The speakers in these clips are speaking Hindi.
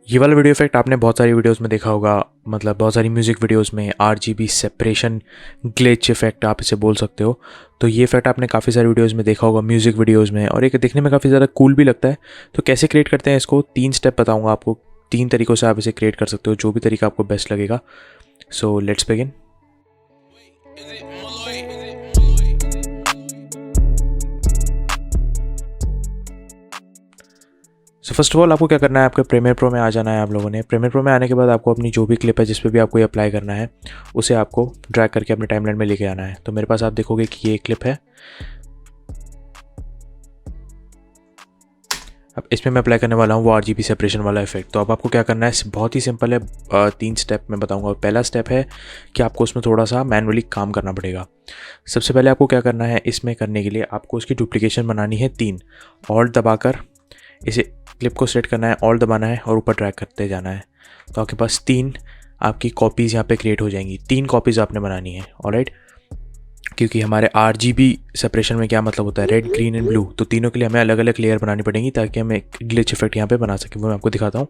ये वाला वीडियो इफेक्ट आपने बहुत सारी वीडियोस में देखा होगा, मतलब बहुत सारी म्यूज़िक वीडियोस में RGB सेपरेशन ग्लिच इफेक्ट आप इसे बोल सकते हो। तो ये इफेक्ट आपने काफ़ी सारी वीडियोस में देखा होगा, म्यूज़िक वीडियोस में, और एक दिखने में काफ़ी ज़्यादा कूल भी लगता है। तो कैसे क्रिएट करते हैं इसको, 3 स्टेप बताऊँगा आपको। 3 तरीक़ों से आप इसे क्रिएट कर सकते हो, जो भी तरीका आपको बेस्ट लगेगा। So let's begin. So first of all आपको क्या करना है, आपके प्रीमियर प्रो में आ जाना है। आप लोगों ने प्रीमियर प्रो में आने के बाद आपको अपनी जो भी क्लिप है, जिस पे भी आपको ये अप्लाई करना है, उसे आपको ड्रैग करके अपने टाइमलाइन में लेके आना है। तो मेरे पास आप देखोगे कि ये क्लिप है। अब इसमें मैं अप्लाई करने वाला हूँ वो RGB सेपरेशन वाला इफेक्ट। तो अब आपको क्या करना है, बहुत ही सिंपल है। 3 स्टेप मैं बताऊँगा। पहला स्टेप है कि आपको उसमें थोड़ा सा मैनुअली काम करना पड़ेगा। सबसे पहले आपको क्या करना है, इसमें करने के लिए आपको उसकी डुप्लीकेशन बनानी है 3। ऑल्ट दबाकर इसे क्लिप को सेलेक्ट करना है, ऑल्ट दबाना है और ऊपर ड्रैग करते जाना है। तो आपके पास 3 आपकी कॉपीज़ यहाँ पे क्रिएट हो जाएंगी। 3 कॉपीज़ आपने बनानी है, ऑलराइट। क्योंकि हमारे RGB सेपरेशन में क्या मतलब होता है, रेड, ग्रीन एंड ब्लू। तो तीनों के लिए हमें अलग अलग लेयर बनानी पड़ेंगी ताकि हम एक ग्लिच इफेक्ट यहाँ पे बना सकें। वो मैं आपको दिखाता हूँ।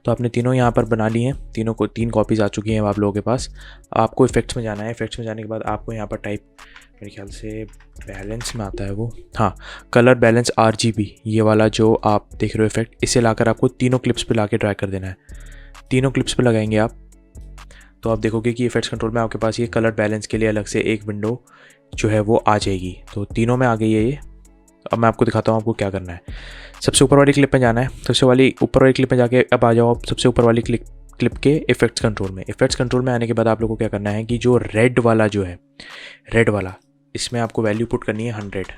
तो आपने तीनों यहाँ पर बना ली हैं, तीनों को 3 कॉपीज़ आ चुकी हैं आप लोगों के पास। आपको इफेक्ट्स में जाना है। इफेक्ट्स में जाने के बाद आपको यहाँ पर टाइप, मेरे ख्याल से बैलेंस में आता है वो, हाँ, कलर बैलेंस RGB, ये वाला जो आप देख रहे हो इफेक्ट, इसे लाकर आपको तीनों क्लिप्स पे लाके ड्रैग कर देना है। तीनों क्लिप्स पे लगाएंगे आप, तो आप देखोगे कि इफेक्ट्स कंट्रोल में आपके पास ये कलर बैलेंस के लिए अलग से एक विंडो जो है वो आ जाएगी। तो तीनों में आ गई है ये। अब मैं आपको दिखाता हूँ आपको क्या करना है। सबसे ऊपर वाली क्लिप में जाना है। सबसे वाली ऊपर वाली क्लिप में जाके अब आ जाओ आप सबसे ऊपर वाली क्लिप के इफेक्ट्स कंट्रोल में। इफेक्ट्स कंट्रोल में आने के बाद आप लोगों को क्या करना है कि जो रेड वाला जो है, रेड वाला, इसमें आपको वैल्यू पुट करनी है 100।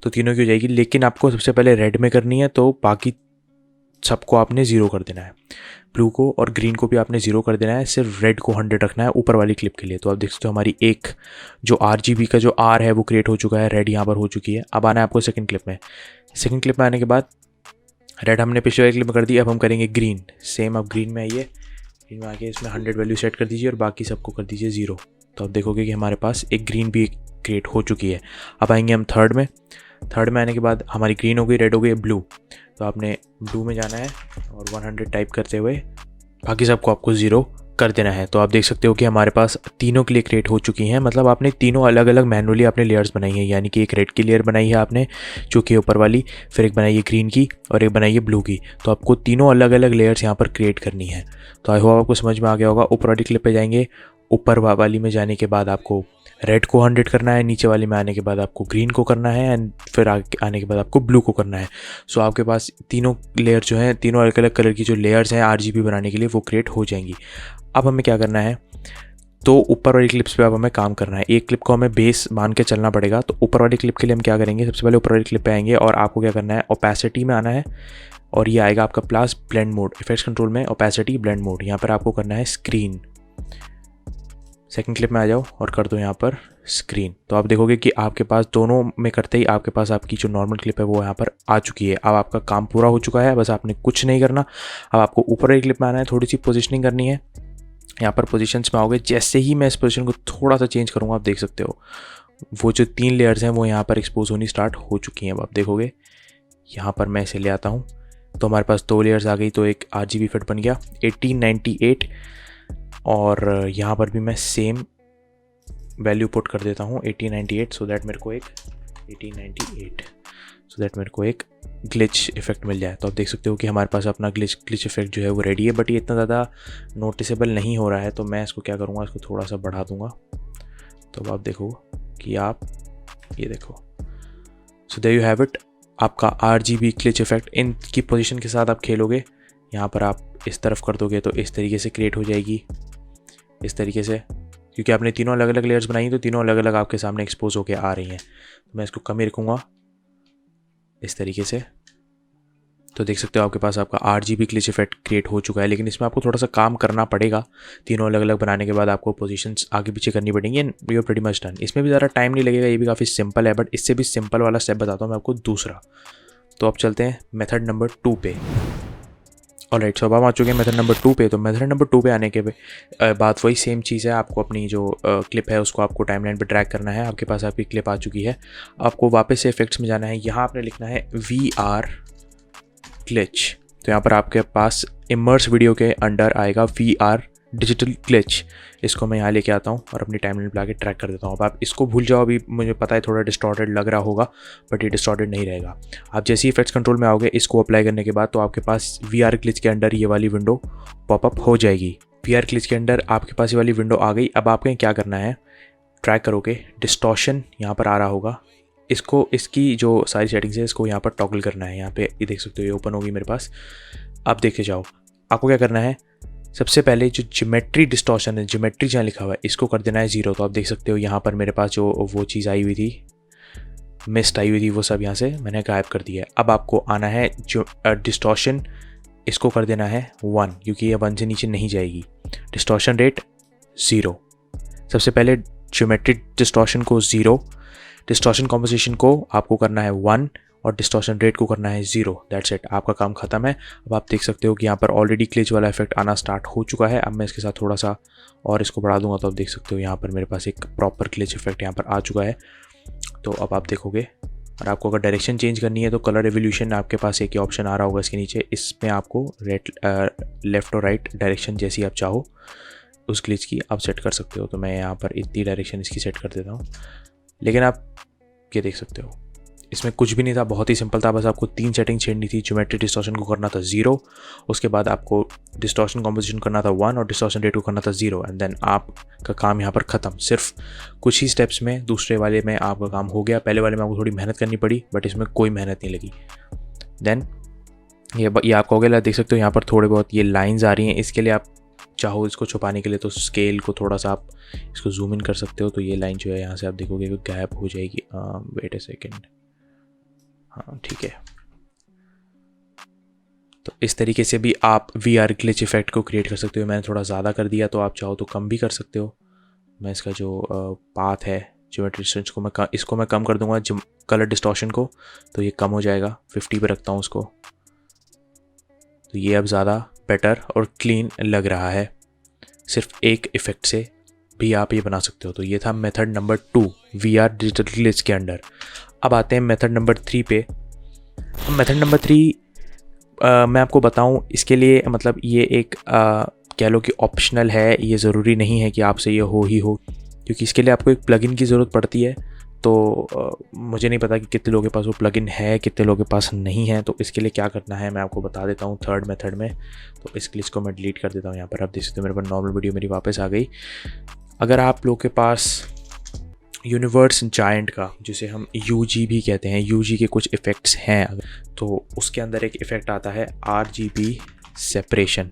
तो तीनों की हो जाएगी, लेकिन आपको सबसे पहले रेड में करनी है, तो बाकी सबको आपने 0 कर देना है। ब्लू को और ग्रीन को भी आपने 0 कर देना है, सिर्फ रेड को 100 रखना है ऊपर वाली क्लिप के लिए। तो आप देख सकते हो हमारी एक जो RGB का जो R है वो क्रिएट हो चुका है, रेड यहाँ पर हो चुकी है। अब आना है आपको सेकंड क्लिप में। सेकंड क्लिप में आने के बाद रेड हमने पिछले वाली क्लिप में कर दी, अब हम करेंगे ग्रीन। सेम, अब ग्रीन में आइए, ग्रीन में आके इसमें 100 वैल्यू सेट कर दीजिए और बाकी सबको कर दीजिए 0। तो आप देखोगे कि हमारे पास एक ग्रीन भी क्रिएट हो चुकी है। अब आएंगे हम थर्ड में। थर्ड में आने के बाद हमारी ग्रीन हो गई, रेड हो गई, ब्लू। तो आपने ब्लू में जाना है और 100 टाइप करते हुए बाकी सबको आपको 0 कर देना है। तो आप देख सकते हो कि हमारे पास तीनों के लिए क्रिएट हो चुकी हैं। मतलब आपने तीनों अलग अलग मैनुअली आपने लेयर्स बनाई हैं। यानी कि एक रेड की लेयर बनाई है आपने जो कि ऊपर वाली, फिर एक बनाई है ग्रीन की और एक बनाई है ब्लू की। तो आपको तीनों अलग अलग लेयर्स यहाँ पर क्रिएट करनी है। तो आई होप आपको समझ में आ गया होगा। ऊपर वाली क्लिप पे जाएंगे, ऊपर वाली में जाने के बाद आपको रेड को 100 करना है, नीचे वाली में आने के बाद आपको ग्रीन को करना है, एंड फिर आने के बाद आपको ब्लू को करना है। सो आपके पास तीनों लेयर जो हैं, तीनों अलग अलग कलर की जो लेयर्स हैं RGB बनाने के लिए, वो क्रिएट हो जाएंगी। अब हमें क्या करना है, तो ऊपर वाली क्लिप्स पे अब हमें काम करना है। एक क्लिप को हमें बेस मान के चलना पड़ेगा। तो ऊपर वाली क्लिप के लिए हम क्या करेंगे, सबसे पहले ऊपर वाली क्लिप पे आएंगे और आपको क्या करना है, ओपेसिटी में आना है और ये आएगा आपका plus blend mode. Effects control में ओपेसिटी ब्लेंड मोड, यहाँ पर आपको करना है स्क्रीन। सेकंड क्लिप में आ जाओ और कर दो यहाँ पर स्क्रीन। तो आप देखोगे कि आपके पास दोनों में करते ही आपके पास आपकी जो नॉर्मल क्लिप है वो यहाँ पर आ चुकी है। अब आपका काम पूरा हो चुका है, बस आपने कुछ नहीं करना। अब आपको ऊपर वाली क्लिप में आना है, थोड़ी सी पोजीशनिंग करनी है। यहाँ पर पोजीशंस में आओगे, जैसे ही मैं इस पोजीशन को थोड़ा सा चेंज करूँगा, आप देख सकते हो वो जो 3 लेयर्स हैं वो यहाँ पर एक्सपोज होनी स्टार्ट हो चुकी हैं। अब आप देखोगे यहाँ पर मैं इसे ले आता हूँ, तो हमारे पास 2 लेयर्स आ गई। तो एक RGB इफेक्ट बन गया 1898 और यहाँ पर भी मैं सेम वैल्यू पुट कर देता हूँ 1898, सो दैट मेरे को एक 1898 सो दैट मेरे को एक ग्लिच इफेक्ट मिल जाए। तो आप देख सकते हो कि हमारे पास अपना ग्लिच इफेक्ट जो है वो रेडी है, बट ये इतना ज़्यादा नोटिसेबल नहीं हो रहा है। तो मैं इसको क्या करूँगा, इसको थोड़ा सा बढ़ा दूँगा। तो आप देखो कि आप ये देखो, so there you have it, आपका RGB ग्लिच इफेक्ट। इनकी पोजीशन के साथ आप खेलोगे, यहाँ पर आप इस तरफ कर दोगे तो इस तरीके से क्रिएट हो जाएगी, इस तरीके से, क्योंकि आपने तीनों अलग अलग लेयर्स बनाई तो तीनों अलग अलग आपके सामने एक्सपोज होके आ रही हैं। तो मैं इसको कम ही रखूँगा इस तरीके से। तो देख सकते हो आपके पास आपका RGB ग्लिच इफेक्ट क्रिएट हो चुका है, लेकिन इसमें आपको थोड़ा सा काम करना पड़ेगा। तीनों अलग अलग बनाने के बाद आपको पोजीशंस आगे पीछे करनी पड़ेंगी and you are pretty much done. इसमें भी ज़्यादा टाइम नहीं लगेगा, ये भी काफ़ी सिंपल है, बट इससे भी सिंपल वाला स्टेप बताता हूँ मैं आपको दूसरा। तो अब चलते हैं मेथड नंबर 2 पे। ऑलराइट, सो अब हम आ चुके हैं मेथड नंबर 2 पे। तो मेथड नंबर 2 पे आने के बाद वही सेम चीज़ है। आपको अपनी जो क्लिप है उसको आपको टाइमलाइन पे ड्रैग करना है। आपके पास आपकी क्लिप आ चुकी है। आपको वापस से इफेक्ट्स में जाना है। यहाँ आपने लिखना है VR ग्लिच। तो यहाँ पर आपके पास इमर्स वीडियो के अंडर आएगा VR डिजिटल ग्लिच। इसको मैं यहाँ लेके आता हूँ और अपनी टाइमलाइन पे आके ट्रैक कर देता हूँ। अब आप इसको भूल जाओ, अभी मुझे पता है थोड़ा डिस्टॉर्टेड लग रहा होगा, बट ये डिस्टॉर्टेड नहीं रहेगा। आप जैसे ही इफेक्ट्स कंट्रोल में आओगे इसको अप्लाई करने के बाद, तो आपके पास VR ग्लिच के अंडर ये वाली विंडो पॉपअप हो जाएगी। VR ग्लिच के अंडर आपके पास ये वाली विंडो आ गई। अब आपको क्या करना है, ट्रैक करोगे, डिस्टॉर्शन यहाँ पर आ रहा होगा, इसको, इसकी जो सारी सेटिंग्स है इसको यहाँ पर टॉगल करना है। यहाँ पे ये देख सकते हो, ये ओपन होगी मेरे पास। आप देखते जाओ, आपको क्या करना है, सबसे पहले जो ज्योमेट्री डिस्टॉर्शन है, ज्योमेट्री जहाँ लिखा हुआ है, इसको कर देना है 0। तो आप देख सकते हो यहाँ पर मेरे पास जो वो चीज़ आई हुई थी, मिस्ट आई हुई थी, वो सब यहाँ से मैंने गायब कर दिया है। अब आपको आना है जो डिस्टॉर्शन, इसको कर देना है 1, क्योंकि ये 1 से नीचे नहीं जाएगी। Distortion rate 0। सबसे पहले ज्योमेट्री डिस्टॉर्शन को 0, डिस्टॉर्शन कॉम्पोजिशन को आपको करना है 1 और डिस्टॉर्शन रेट को करना है 0। दैट्स इट, आपका काम खत्म है। अब आप देख सकते हो कि यहाँ पर ऑलरेडी ग्लिच वाला इफेक्ट आना स्टार्ट हो चुका है। अब मैं इसके साथ थोड़ा सा और इसको बढ़ा दूंगा, तो आप देख सकते हो यहाँ पर मेरे पास एक प्रॉपर ग्लिच इफेक्ट यहाँ पर आ चुका है। तो अब आप देखोगे, और आपको अगर डायरेक्शन चेंज करनी है तो कलर एवोल्यूशन आपके पास एक ही ऑप्शन आ रहा होगा इसके नीचे, इसमें आपको लेफ्ट और राइट डायरेक्शन जैसी आप चाहो उस ग्लिच की आप सेट कर सकते हो। तो मैं यहाँ पर इतनी डायरेक्शन इसकी सेट कर देता हूँ। लेकिन आप ये देख सकते हो, इसमें कुछ भी नहीं था, बहुत ही सिंपल था। बस आपको 3 सेटिंग छेड़नी थी। ज्योमेट्री डिस्टॉर्शन को करना था 0, उसके बाद आपको डिस्टॉर्शन कॉम्पोजिशन करना था 1 और डिस्टॉर्शन रेट को करना था 0, एंड देन आपका काम यहाँ पर ख़त्म। सिर्फ कुछ ही स्टेप्स में दूसरे वाले में आपका काम हो गया। पहले वाले में आपको थोड़ी मेहनत करनी पड़ी, बट इसमें कोई मेहनत नहीं लगी। देन ये आप कहोगे, देख सकते हो यहाँ पर थोड़े बहुत ये लाइन्स आ रही हैं। इसके लिए आप चाहो इसको छुपाने के लिए तो स्केल को थोड़ा सा आप इसको जूम इन कर सकते हो। तो ये लाइन जो है यहाँ से आप देखोगे कि गैप हो जाएगी। वेट ए सेकेंड, हाँ ठीक है। तो इस तरीके से भी आप VR ग्लिच इफेक्ट को क्रिएट कर सकते हो। मैंने थोड़ा ज़्यादा कर दिया, तो आप चाहो तो कम भी कर सकते हो। मैं इसका जो पाथ है, ज्योमेट्री डिस्टेंस को इसको मैं कम कर दूंगा, कलर डिस्टॉर्शन को, तो ये कम हो जाएगा। 50 पे रखता हूँ उसको, तो ये अब ज़्यादा बेटर और क्लीन लग रहा है। सिर्फ एक इफ़ेक्ट से भी आप ये बना सकते हो। तो ये था method number 2 VR digital glitch के अंडर। अब आते हैं मेथड नंबर 3 पे। मेथड नंबर 3 मैं आपको बताऊं, इसके लिए मतलब ये एक कह लो कि ऑप्शनल है, ये ज़रूरी नहीं है कि आपसे ये हो ही हो, क्योंकि इसके लिए आपको एक प्लगइन की ज़रूरत पड़ती है। तो मुझे नहीं पता कि कितने लोगों के पास वो प्लगइन है, कितने लोगों के पास नहीं है। तो इसके लिए क्या करना है मैं आपको बता देता हूँ थर्ड मेथड में। तो इस ग्लिच को मैं डिलीट कर देता हूँ। यहाँ पर आप देख सकते हो मेरे पास नॉर्मल वीडियो मेरी वापस आ गई। अगर आप लोगों के पास यूनिवर्स जायंट का, जिसे हम UG भी कहते हैं, UG के कुछ इफ़ेक्ट्स हैं, तो उसके अंदर एक इफ़ेक्ट आता है RGB सेपरेशन,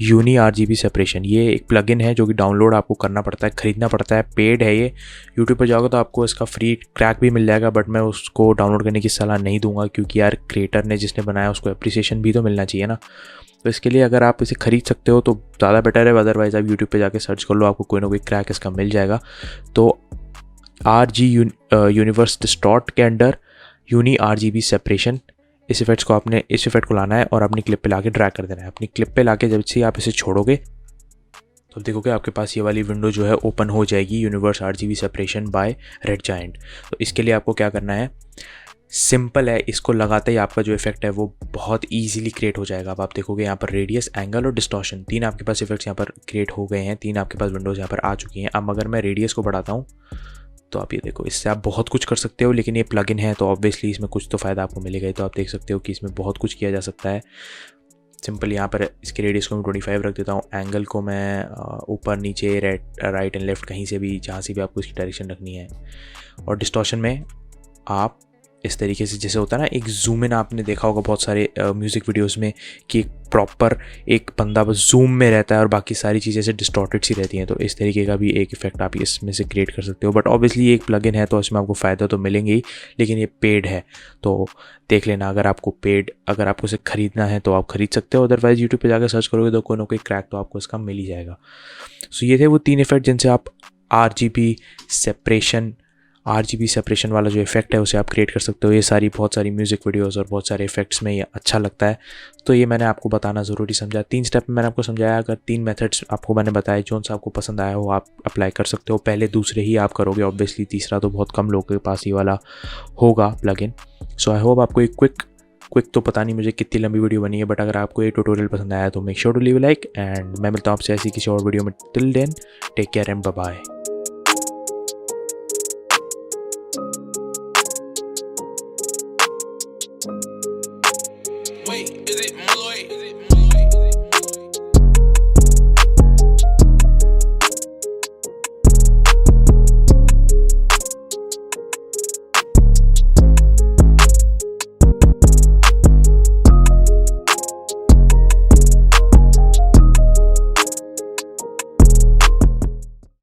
यूनी RGB सेपरेशन। ये एक प्लगइन है जो कि डाउनलोड आपको करना पड़ता है, ख़रीदना पड़ता है, पेड है ये। यूट्यूब पर जाओगे तो आपको इसका फ्री क्रैक भी मिल जाएगा, बट मैं उसको डाउनलोड करने की सलाह नहीं दूंगा, क्योंकि यार क्रिएटर ने जिसने बनाया उसको अप्रिसिएशन भी तो मिलना चाहिए ना। तो इसके लिए अगर आप इसे ख़रीद सकते हो तो ज़्यादा बेटर है, अदरवाइज़ आप यूट्यूब पर जाके सर्च कर लो, आपको कोई ना कोई क्रैक इसका मिल जाएगा। तो RG यूनिवर्स डिस्टॉर्ट के अंडर यूनी RGB सेपरेशन, इस इफेक्ट को लाना है और अपनी क्लिप पे लाके ड्रैग कर देना है। अपनी क्लिप पे लाके जब से आप इसे छोड़ोगे तो देखोगे आपके पास ये वाली विंडो जो है ओपन हो जाएगी, universe RGB separation by red giant. तो इसके लिए आपको क्या करना है, सिंपल है, इसको लगाते ही आपका जो इफेक्ट है वो बहुत ईजिली क्रिएट हो जाएगा। अब आप देखोगे यहाँ पर रेडियस, एंगल और डिस्टॉर्शन, 3 आपके पास इफेक्ट्स यहाँ पर क्रिएट हो गए हैं, 3 आपके पास विंडोज़ यहाँ पर आ चुकी हैं। अब अगर मैं रेडियस को बढ़ाता हूँ तो आप ये देखो, इससे आप बहुत कुछ कर सकते हो, लेकिन ये प्लगइन है तो ऑब्वियसली इसमें कुछ तो फ़ायदा आपको मिलेगा। तो आप देख सकते हो कि इसमें बहुत कुछ किया जा सकता है। सिंपल यहाँ पर इसके रेडियस को मैं 25 रख देता हूँ, एंगल को मैं ऊपर नीचे राइट एंड लेफ्ट कहीं से भी, जहाँ से भी आपको इसकी डायरेक्शन रखनी है। और डिस्टॉर्शन में आप इस तरीके से, जैसे होता है ना एक जूम इन, आपने देखा होगा बहुत सारे म्यूज़िक वीडियोस में कि प्रॉपर एक बंदा बस जूम में रहता है और बाकी सारी चीज़ें से डिस्टॉर्टेड सी रहती हैं। तो इस तरीके का भी एक इफेक्ट आप इसमें से क्रिएट कर सकते हो। बट ऑब्वियसली ये एक प्लगइन है तो इसमें आपको फ़ायदा तो मिलेंगे ही, लेकिन ये पेड है तो देख लेना। अगर आपको इसे ख़रीदना है तो आप ख़रीद सकते हो, अदरवाइज़ यूट्यूब पर जाकर सर्च करोगे तो कोई ना कोई क्रैक तो आपको इसका मिल ही जाएगा। सो ये थे वो 3 इफेक्ट जिनसे आप RGB सेपरेशन वाला जो इफेक्ट है उसे आप क्रिएट कर सकते हो। ये बहुत सारी म्यूज़िक वीडियोस और बहुत सारे इफेक्ट्स में ये अच्छा लगता है, तो ये मैंने आपको बताना ज़रूरी समझा। 3 स्टेप में मैंने आपको समझाया। अगर 3 मेथड्स आपको मैंने बताए, जो सा आपको पसंद आया हो आप अप्लाई कर सकते हो। पहले दूसरे ही आप करोगे, ऑब्वियसली तीसरा तो बहुत कम लोगों के पास ये वाला होगा प्लगइन। सो आई होप आपको एक क्विक क्विक तो पता नहीं मुझे कितनी लंबी वीडियो बनी है, बट अगर आपको ये ट्यूटोरियल पसंद आया तो make sure to leave like, and मैं मिलता हूँ आपसे ऐसी किसी और वीडियो में। Till then take care and bye bye. Wait, is it